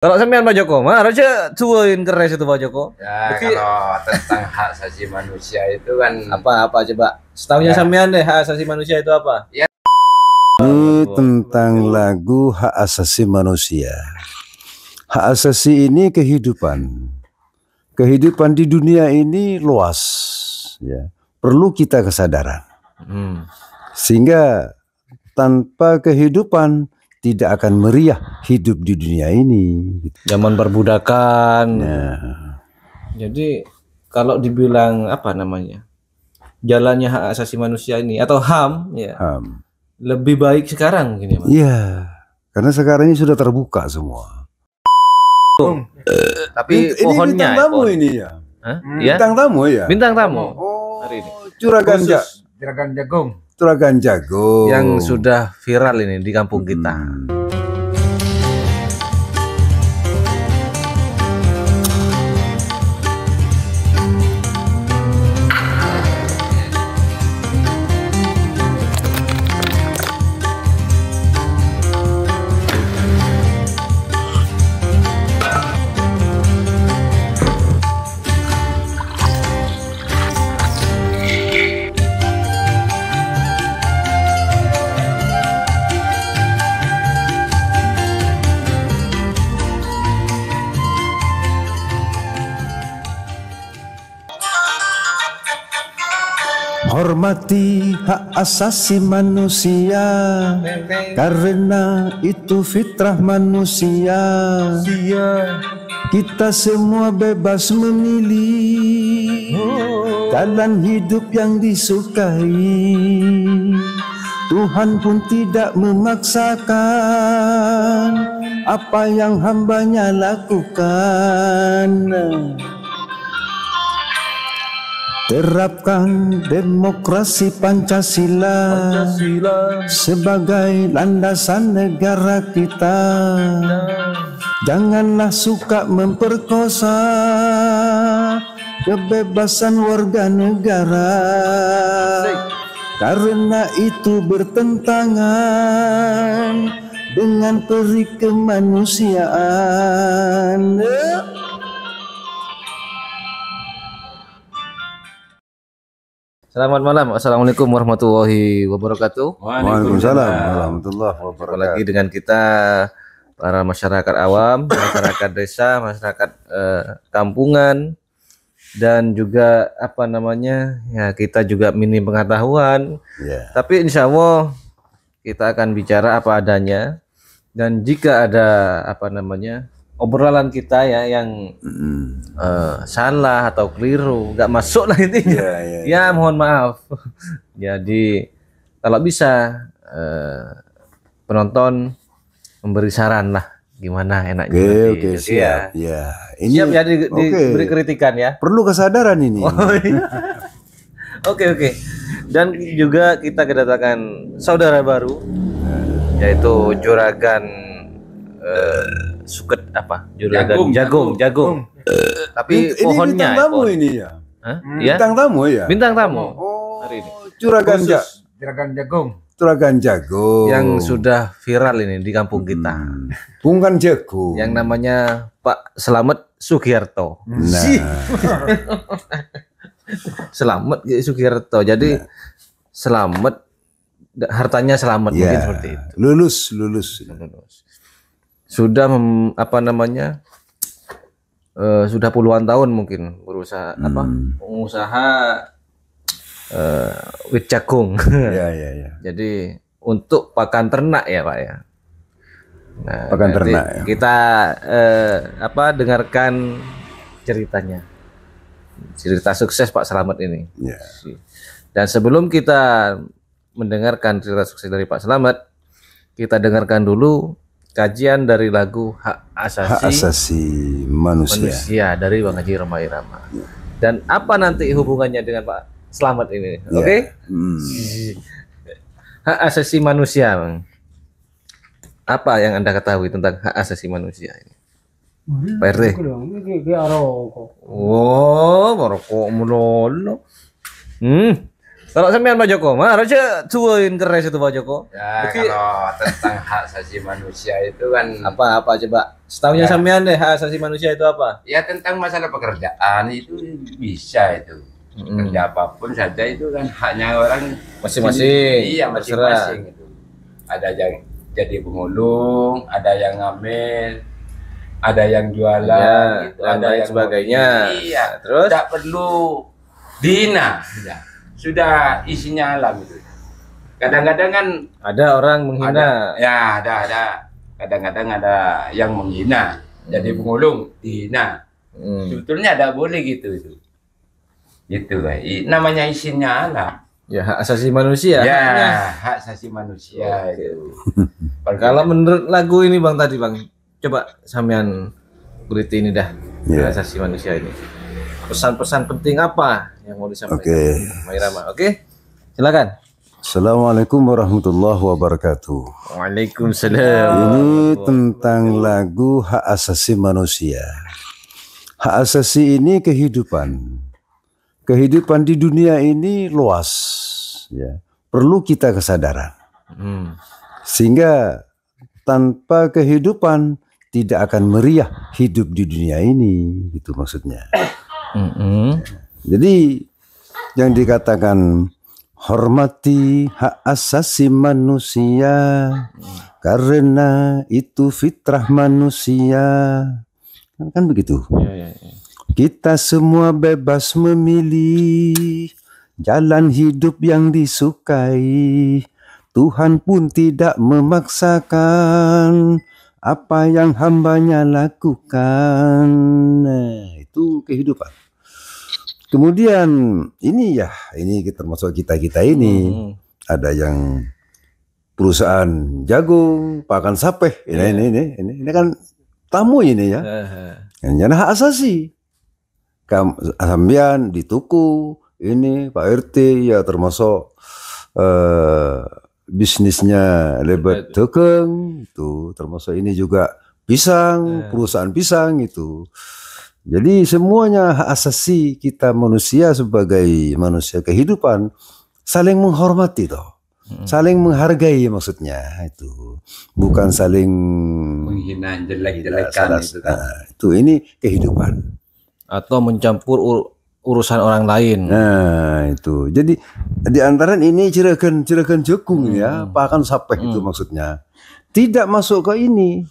Kalau sampean Pak Joko, mah harusnya cuwin keres itu Pak Joko. Ya, Oke. kalau tentang hak asasi manusia itu kan Apa coba? Setahunya Ya. sampean deh hak asasi manusia itu apa? Ya. Ini tentang lagu hak asasi manusia. Hak asasi ini kehidupan. Kehidupan di dunia ini luas, ya. Perlu kita kesadaran. Sehingga tanpa kehidupan tidak akan meriah hidup di dunia ini. Zaman perbudakan. Nah, Jadi kalau dibilang apa namanya? Jalannya hak asasi manusia ini atau HAM ya. Lebih baik sekarang mungkin ya, Mas. iya, karena sekarang ini sudah terbuka semua. tapi Ini pohonnya, bintang tamu pohon. ini ya. Hah? Ya? Bintang tamu ya. Bintang tamu Oh, hari ini. Juragan Juragan Jagung. Juragan Jagung Yang sudah viral ini di kampung kita. Hormati hak asasi manusia, karena itu fitrah manusia. Kita semua bebas memilih jalan hidup yang disukai. Tuhan pun tidak memaksakan apa yang hambanya lakukan. Terapkan demokrasi Pancasila sebagai landasan negara kita. Janganlah suka memperkosa kebebasan warga negara, karena itu bertentangan dengan peri kemanusiaan. Selamat malam. Assalamualaikum warahmatullahi wabarakatuh. Waalaikumsalam warahmatullahi Apalagi wabarakatuh. dengan kita para masyarakat awam, masyarakat desa, masyarakat kampungan, dan juga apa namanya ya kita juga minim pengetahuan. Ya. Tapi insya Allah kita akan bicara apa adanya, dan jika ada apa namanya obrolan kita ya yang salah atau keliru, nggak masuk lah intinya. Ya, mohon maaf. Jadi kalau bisa penonton memberi saran lah gimana enaknya. Oke, siap. Ya. Ini Siap ya diberi kritikan ya. perlu kesadaran ini. Oke. Dan juga kita kedatangan saudara baru, yaitu Juragan Suket apa? Juragan Jagung. Tapi Ini pohonnya. bintang tamu pohon. ini ya. Hah? Ya? Bintang tamu ya. Bintang tamu Oh, hari ini. Juragan Juragan Jagung. Juragan Jagung Yang sudah viral ini di kampung kita. Bukan Jagung. Yang namanya Pak Slamet Sugiarto. Nah, Slamet Sugiarto. Jadi selamat, hartanya selamat mungkin ya. seperti itu. Lulus. Sudah apa namanya? Sudah puluhan tahun mungkin berusaha pengusaha wit jagung. Ya. Jadi untuk pakan ternak ya Pak ya. Nah, Pakan nanti ternak, ya. kita dengarkan ceritanya. Cerita sukses Pak Slamet ini. Ya. Dan sebelum kita mendengarkan cerita sukses dari Pak Slamet, kita dengarkan dulu kajian dari lagu Hak Hak Asasi asasi manusia. dari Bang Haji Roma Irama. Dan apa nanti hubungannya dengan Pak Slamet ini? Oke? Hak asasi manusia, Bang. Apa yang Anda ketahui tentang hak asasi manusia ini? Pak RT. Oh, merokok melolo. Kalau sampean Pak Joko, mah harusnya tuain keres itu Pak Joko. Ya, Oke. kalau tentang hak asasi manusia itu kan Apa coba? Setahunya Ya. sampean deh hak asasi manusia itu apa? ya tentang masalah pekerjaan itu bisa itu. Kerja apapun saja itu kan haknya orang Masing-masing. Iya, Terserah. masing-masing itu. Ada yang jadi pemulung, ada yang ngamil, ada yang jualan, Ya, gitu, dan ada lain yang sebagainya. Iya, Terus? tidak perlu dihina, sudah isinya alam itu. Kadang-kadang kan Ada orang menghina. ada. Kadang-kadang ada yang menghina, jadi pemulung dihina. Sebetulnya tidak boleh gitu itu. Gitu, namanya isinya alam. Ya hak asasi manusia. Ya, haknya. hak asasi manusia Oke. itu. Kalau menurut lagu ini Bang tadi Bang, coba sampean beriti ini dah Ya. hak asasi manusia ini. Pesan-pesan penting apa yang mau disampaikan? Oke. Mairama. Oke. Silakan. Assalamualaikum warahmatullahi wabarakatuh. Waalaikumsalam. Ini tentang lagu hak asasi manusia. Hak asasi ini kehidupan. Kehidupan di dunia ini luas, ya. Perlu kita kesadaran. Sehingga tanpa kehidupan tidak akan meriah hidup di dunia ini, itu maksudnya. Jadi yang dikatakan hormati hak asasi manusia karena itu fitrah manusia, kan begitu. Ya. Kita semua bebas memilih jalan hidup yang disukai. Tuhan pun tidak memaksakan apa yang hambanya lakukan. Nah, itu kehidupan. Kemudian ini termasuk kita ini. Ada yang perusahaan jagung, pakan sapeh. Ini kan tamu ini ya. Yang hak asasi. Sambian di tuku ini Pak RT ya termasuk bisnisnya lebet tekeng itu, termasuk ini juga pisang, perusahaan pisang itu. Jadi semuanya hak asasi kita manusia sebagai manusia kehidupan saling menghormati toh. Saling menghargai maksudnya itu. Bukan saling menghina, jelek-jelekan itu kan. Itu ini kehidupan. Atau mencampur urusan orang lain. Nah itu, jadi di antara ini cirakan jagung ya, pakan sapeh itu maksudnya. Tidak masuk ke ini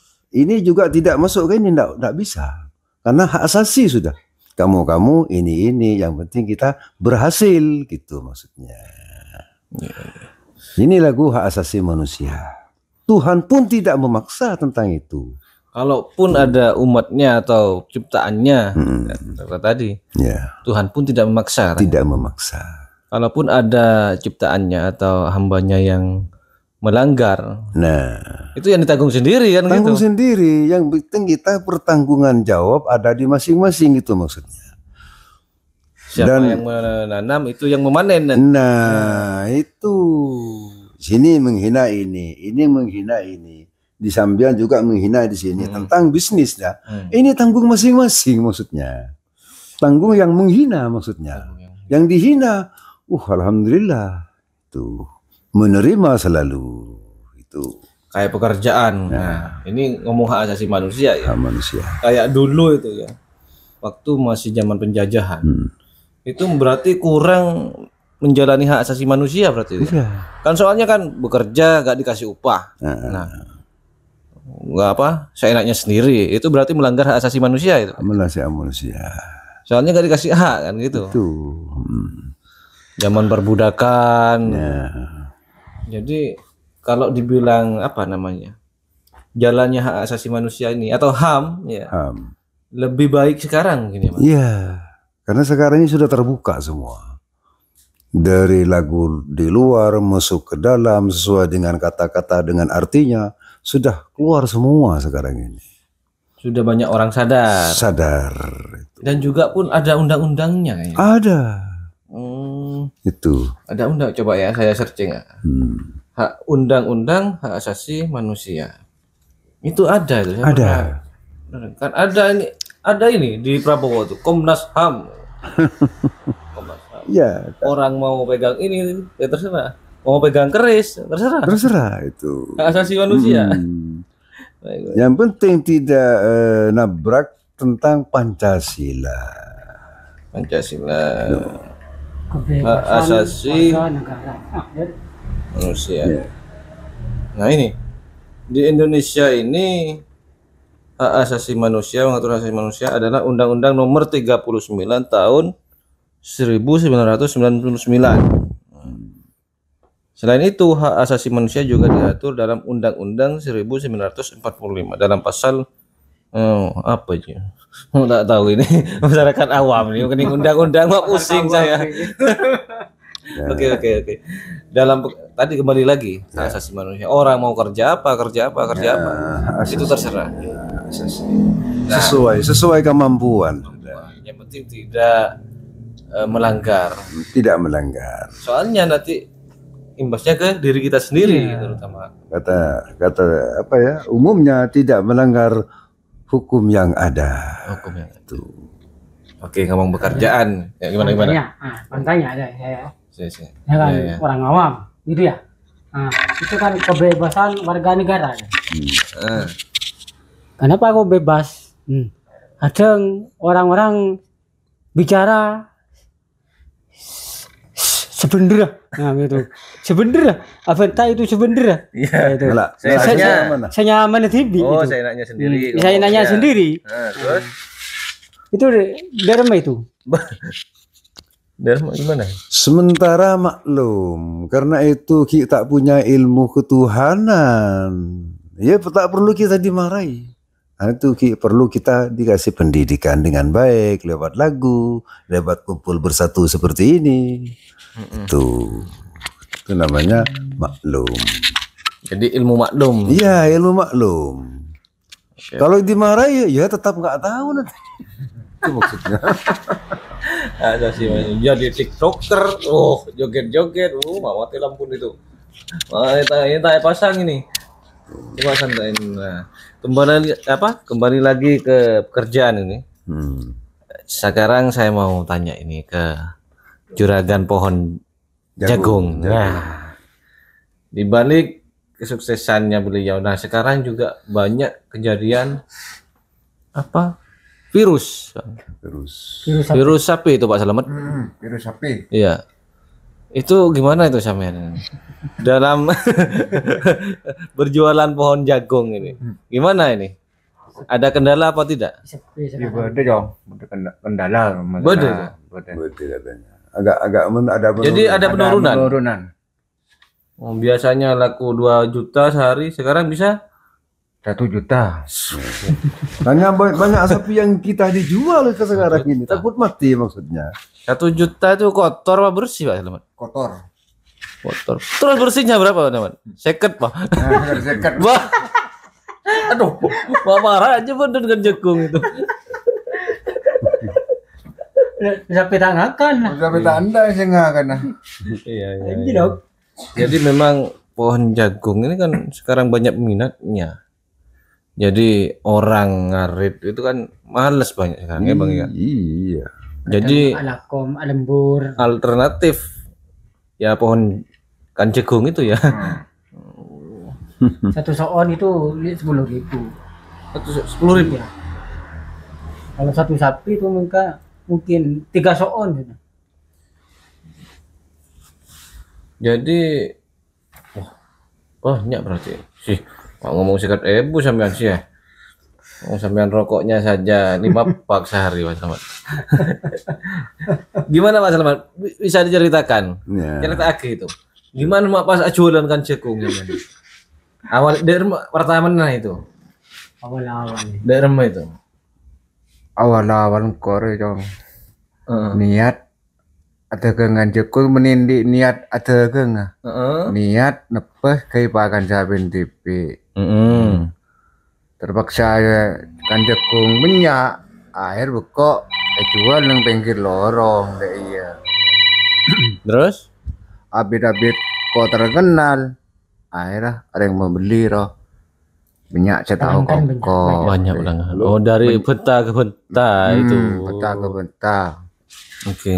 juga tidak masuk ke ini, tidak bisa. Karena hak asasi sudah. Kamu ini, yang penting kita berhasil gitu maksudnya. Ini lagu hak asasi manusia. Tuhan pun tidak memaksa tentang itu. Kalaupun ada umatnya atau ciptaannya, kata tadi, Ya, Tuhan pun tidak memaksa. tidak memaksa. Kalaupun ada ciptaannya atau hambanya yang melanggar, Nah, itu yang ditanggung sendiri kan tanggung gitu. sendiri. Yang penting kita pertanggungan jawab ada di masing-masing itu maksudnya. Siapa yang menanam itu yang memanen. Nah, itu sini menghina ini menghina ini. Di Sambian juga menghina di sini tentang bisnis ya. Ini tanggung masing-masing maksudnya. Tanggung yang menghina maksudnya. Yang dihina, alhamdulillah itu menerima selalu itu Kayak pekerjaan. Nah, ini ngomong hak asasi manusia ya. hak manusia. Kayak dulu itu ya. Waktu masih zaman penjajahan. Itu berarti kurang menjalani hak asasi manusia berarti. Iya. Kan soalnya kan bekerja gak dikasih upah. Nah, nggak apa, seenaknya sendiri. Itu berarti melanggar hak asasi manusia itu. Manusia. Soalnya gak dikasih hak kan gitu. Itu. Zaman perbudakan. Jadi kalau dibilang apa namanya, jalannya hak asasi manusia ini atau HAM ya, lebih baik sekarang gini Mas. Iya. Karena sekarang ini sudah terbuka semua. Dari lagu di luar masuk ke dalam sesuai dengan kata-kata dengan artinya sudah keluar semua sekarang ini. Sudah banyak orang sadar. Sadar. Dan juga pun ada undang-undangnya ya. Ada. Itu. Ada undang, coba ya saya searching ya. Hak undang-undang hak asasi manusia. Itu ada itu. Ada. Kan ada ini di Prabowo tuh Komnas HAM. Komnas HAM. Ya, Orang mau pegang ini ya terserah. Mau pegang keris terserah. terserah itu. Hak asasi manusia. Baik, baik. Yang penting tidak nabrak tentang Pancasila. Pancasila. Hak Kebebasan asasi warga negara. manusia. Ya. Nah ini di Indonesia ini hak asasi manusia, mengatur hak asasi manusia adalah Undang-Undang Nomor 39 Tahun 1999. Selain itu, hak asasi manusia juga diatur dalam Undang-Undang 1945 dalam pasal apa aja? Nggak tahu ini masyarakat awam nih, bukan undang-undang mah pusing saya. Oke. Dalam tadi kembali lagi hak asasi manusia. Orang mau kerja apa, itu terserah. Sesuai kemampuan. Yang penting tidak melanggar. Tidak melanggar. Soalnya nanti imbasnya ke diri kita sendiri, terutama. Kata apa ya? Umumnya tidak melanggar hukum yang ada. Hukum yang Itu. Oke, ngomong pekerjaan. Ya, gimana? Contohnya ada saya. Saya. Ya kan Ya. orang awam, gitu ya. Nah, itu kan kebebasan warga negara. Kenapa kok bebas? Kadang orang-orang bicara sebenarnya, nah gitu. Sebenarnya, apa entah itu sebenarnya? Iya. Itu. Alah, Saya saya nanya. mana? Saya nyaman di TV. Oh, gitu. saya nanya sendiri. Saya nanya ngomongnya. sendiri. Nah, terus Itu dari itu. dari gimana? Sementara maklum, karena itu kita punya ilmu ketuhanan. Ya, tak perlu kita dimarahi. Nah, itu perlu kita dikasih pendidikan dengan baik lewat lagu, lewat kumpul bersatu seperti ini. Itu namanya maklum. Jadi ilmu maklum. Iya, ilmu maklum. Kalau dimarahi ya tetap nggak tahu nanti. Itu maksudnya. Ada sih jadi TikToker, joget-joget, mau mati lampu itu. Ini tak pasang ini. Coba santain. Nah, kembali lagi ke pekerjaan ini. Sekarang saya mau tanya ini ke juragan pohon jagung. Nah, di balik kesuksesannya beliau, nah sekarang juga banyak kejadian virus sapi itu Pak Slamet. Virus sapi. Iya. Itu gimana itu sampean dalam berjualan pohon jagung ini? Gimana ini? Ada kendala apa tidak? Ya beda dong, kendala. Beda. Betul katanya. Agak ada Jadi ada penurunan. Penurunan. Oh, biasanya laku 2 juta sehari, sekarang bisa 1 juta. Hanya banyak sapi yang kita dijual ke sekarang ini. Takut mati maksudnya. 1 juta itu kotor apa bersih Pak Slamet? Kotor. Kotor. Terus bersihnya berapa teman? Seket Pak. Nah, harus dekat. Wah. Aduh, Pak marah aja bener dengan jagung itu. Sampai tangakan lah. Sampai tanda sih nggak kena. Iya. Ini dong. Jadi memang pohon jagung ini kan sekarang banyak minatnya. Jadi orang ngarit itu kan males banyak sekarang ya Bang ya. Iya. Jadi Alakom, alembur. alternatif ya pohon kan jagung itu ya. Satu soon itu 10.000. 10.000. Iya. Kalau satu sapi itu mungkin 3 soon. Jadi banyak berarti sih. Ngomong sikat ebu sampean sih ya. Sampean rokoknya saja 5 pak sehari Pak Slamet. Gimana Pak Slamet? Bisa diceritakan? Ya. Cerita itu. Gimana mak pas jualan kan jagung ini? Awal dari pertama itu. Awal-awal. Dari rumah itu. Awal-awal kore dong. Niat ada kengan jagung menindi niat ada kengan. Niat nepeh kayak pakan sabin TV. Terpaksa kan jagung banyak. Akhir bekok jual nang pinggir lorong deh iya. Terus? Abit-abit kok terkenal. Akhirnya ada yang membeli roh. Banyak saya tahu kok. Banyak ulang. Oh dari peta ke peta itu. Peta ke peta. Oke.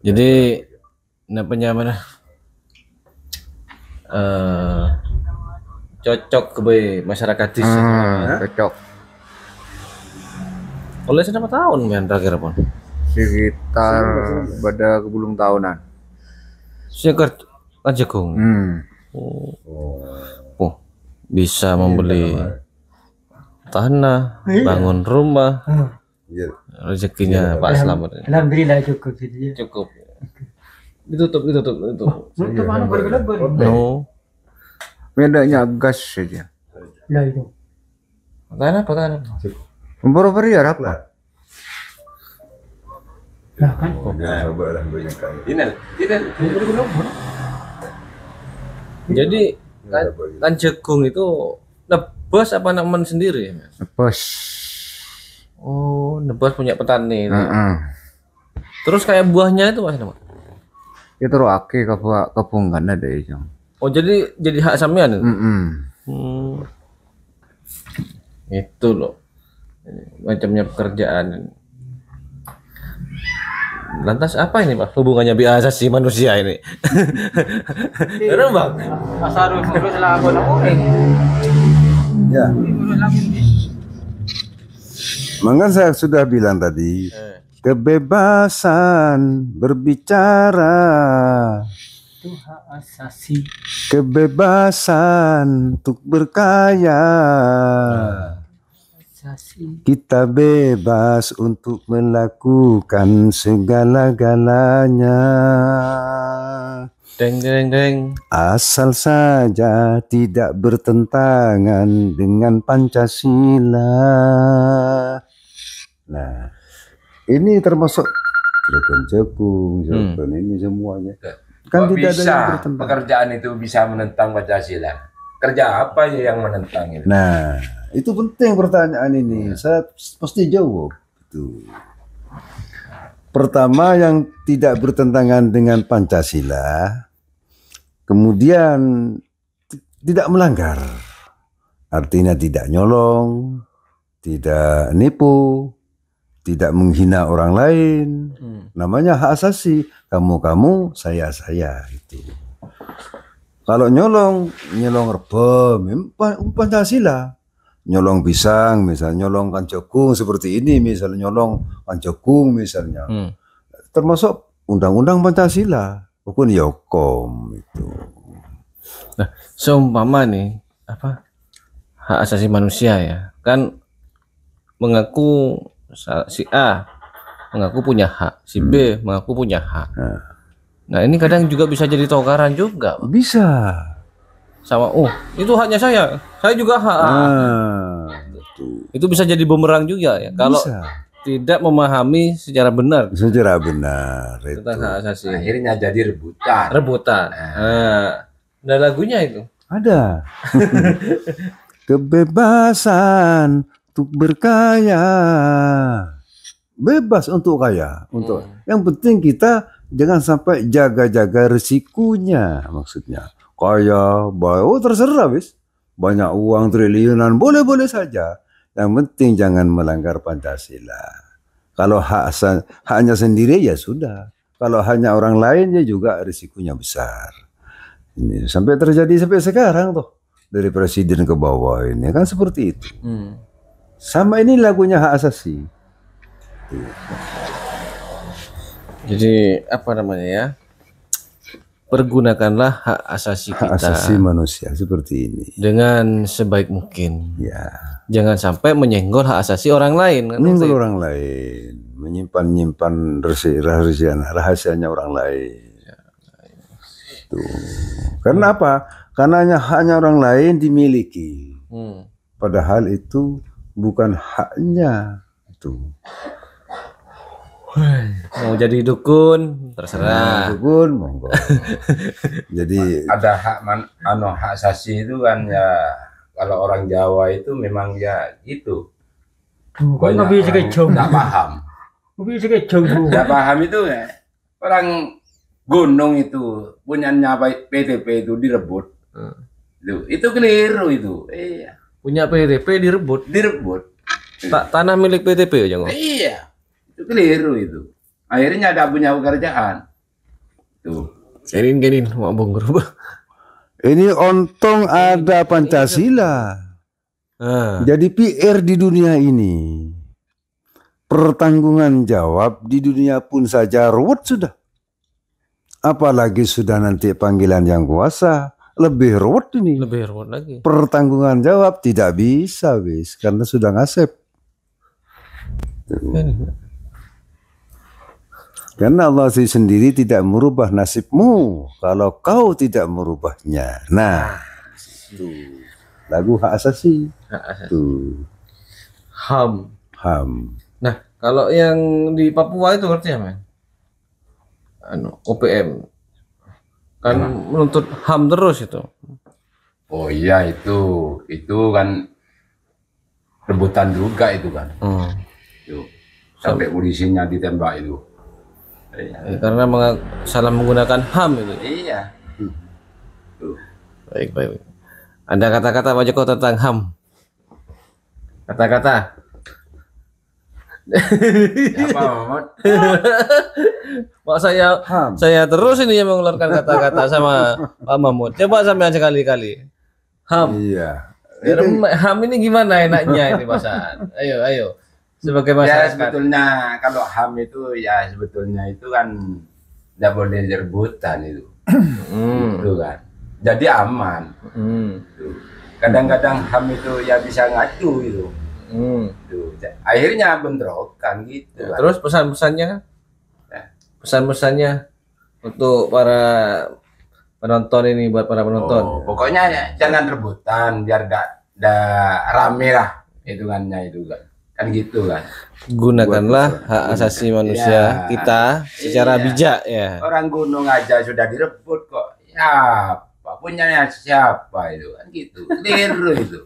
Jadi namanya mana? Cocok ke masyarakat di sini. Cocok. Oleh berapa tahun men terakhir pun? Sekitar pada kebelum tahunan. Sekitar Jagung. Oh, bisa membeli tanah, bangun rumah. Iya. Rezekinya Pak Slamet. Alhamdulillah cukup jadi. Cukup. Ditutup. Untuk mana berlebar? No. Bedanya gas saja. Lah itu. Tanah apa? Berapa ya apa? Lah kan. Coba lah banyak kali. Ini. Jadi kan jagung itu nebas apa nemen sendiri ya? Bos. Oh, nebas punya petani. Heeh. Terus kayak buahnya itu Mas? Itu roake kabungan ada itu. Oh, jadi hak sampean itu? Itu loh. Macamnya pekerjaan. Lantas apa ini Pak hubungannya biasa sih manusia ini? Bener Bang? Pasar urus lagu Ya. Maka saya sudah bilang tadi, kebebasan berbicara, itu hak asasi. kebebasan untuk berkaya. Asasi. Kita bebas untuk melakukan segala-galanya. Deng. Asal saja tidak bertentangan dengan Pancasila. Nah, ini termasuk jagung, ini semuanya. Kan Kok tidak ada bisa yang bertentangan. pekerjaan itu bisa menentang Pancasila? Kerja apa ya yang menentang itu? Nah, itu penting pertanyaan ini. Saya pasti jawab. Itu. Pertama yang tidak bertentangan dengan Pancasila, kemudian tidak melanggar. Artinya tidak nyolong, tidak nipu, tidak menghina orang lain. Namanya hak asasi. Kamu, saya itu. Kalau nyolong rebem, Pancasila. Nyolong pisang, misalnya nyolong kancagung seperti ini, misalnya nyolong kancagung misalnya. Termasuk undang-undang Pancasila, hukum Yokom itu. Nah, seumpama nih hak asasi manusia ya, kan mengaku si A mengaku punya hak, si B mengaku punya hak. Nah, ini kadang juga bisa jadi tokaran juga. Bisa. Sama, itu haknya saya juga hak. Betul. Itu bisa jadi bumerang juga ya, kalau tidak memahami secara benar itu. tentang hak asasi. Akhirnya jadi rebutan. Ada lagunya itu. Ada. Kebebasan untuk berkaya. Bebas untuk kaya, yang penting kita jangan sampai jaga-jaga resikonya, maksudnya. Kaya, terserah wis. Banyak uang triliunan boleh-boleh saja. Yang penting jangan melanggar Pancasila. Kalau haknya sendiri ya sudah. Kalau hanya orang lain ya juga risikonya besar. Ini sampai terjadi sampai sekarang tuh. Dari presiden ke bawah ini kan seperti itu. Sama ini lagunya hak asasi. Jadi pergunakanlah hak asasi kita. Hak asasi manusia seperti ini. Dengan sebaik mungkin. Ya. Jangan sampai menyenggol hak asasi orang lain. Menyenggol orang lain, menyimpan rahasianya orang lain. Tuh. Karena apa? Karena hanya orang lain dimiliki. Padahal itu bukan haknya. Tuh. Mau jadi dukun terserah. Dukun monggo. Jadi ada hak asasi itu kan ya, kalau orang Jawa itu memang ya itu. Banyak orang nggak paham. Nggak paham itu ya. Orang gunung itu punyanya PTP itu direbut. Itu keliru itu. Punya PTP direbut. Direbut. Tanah milik PTP ya, Iya. Itu keliru itu. Akhirnya nggak punya pekerjaan. Tuh. Genin mau Guru. Ini untung ada Pancasila. Jadi PR di dunia ini, pertanggungan jawab di dunia pun saja ruwet sudah. Apalagi sudah nanti panggilan yang kuasa, lebih ruwet ini. Lebih ruwet lagi. Pertanggungan jawab tidak bisa, wis, karena sudah ngasep. Karena Allah sendiri tidak merubah nasibmu kalau kau tidak merubahnya. Nah, tuh. Lagu hak asasi. Tuh. HAM. Nah, kalau yang di Papua itu artinya men? OPM kan menuntut HAM terus itu. Oh iya itu kan rebutan juga itu kan. Tuh. Sampai polisinya ditembak itu. Karena salah menggunakan HAM itu. Iya. Tuh. Baik. Ada kata-kata Pak Joko tentang HAM? Kata-kata. Apa, Mahmud? Pak saya terus ini yang mengeluarkan kata-kata sama Pak Mahmud. Coba sampai sekali-kali. HAM. Iya. HAM ini gimana enaknya ini Mas Aan? Ayo. Sebagai masyarakat. Ya sebetulnya kalau HAM itu ya sebetulnya itu kan tidak boleh rebutan itu. Itu kan. Jadi aman. Kadang-kadang HAM itu ya bisa ngacu itu. Akhirnya bentrokan gitu. Ya, terus pesan-pesannya untuk para penonton ini, buat para penonton. Pokoknya ya, jangan rebutan biar gak rame lah hitungannya itu kan gitu kan. Gunakanlah hak asasi manusia kita secara bijak ya. Orang gunung aja sudah direbut kok. Ya, punyanya siapa itu kan gitu. Keliru itu.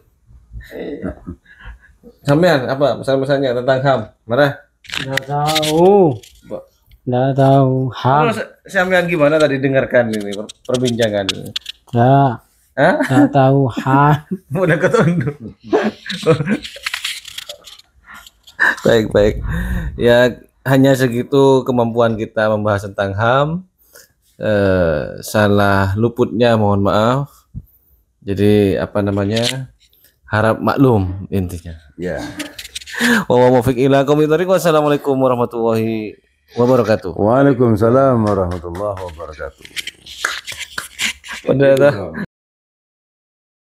Sampean apa pesan-pesannya tentang HAM? Marah? Nggak tahu HAM. Terus sampean gimana tadi dengarkan ini perbincangan ini? Ya. Nggak tahu HAM. Udah ketunduk. Baik. Ya hanya segitu kemampuan kita membahas tentang HAM. Salah luputnya mohon maaf. Jadi harap maklum intinya. Ya. Wassalamualaikum warahmatullahi wabarakatuh. Waalaikumsalam warahmatullahi wabarakatuh. Pada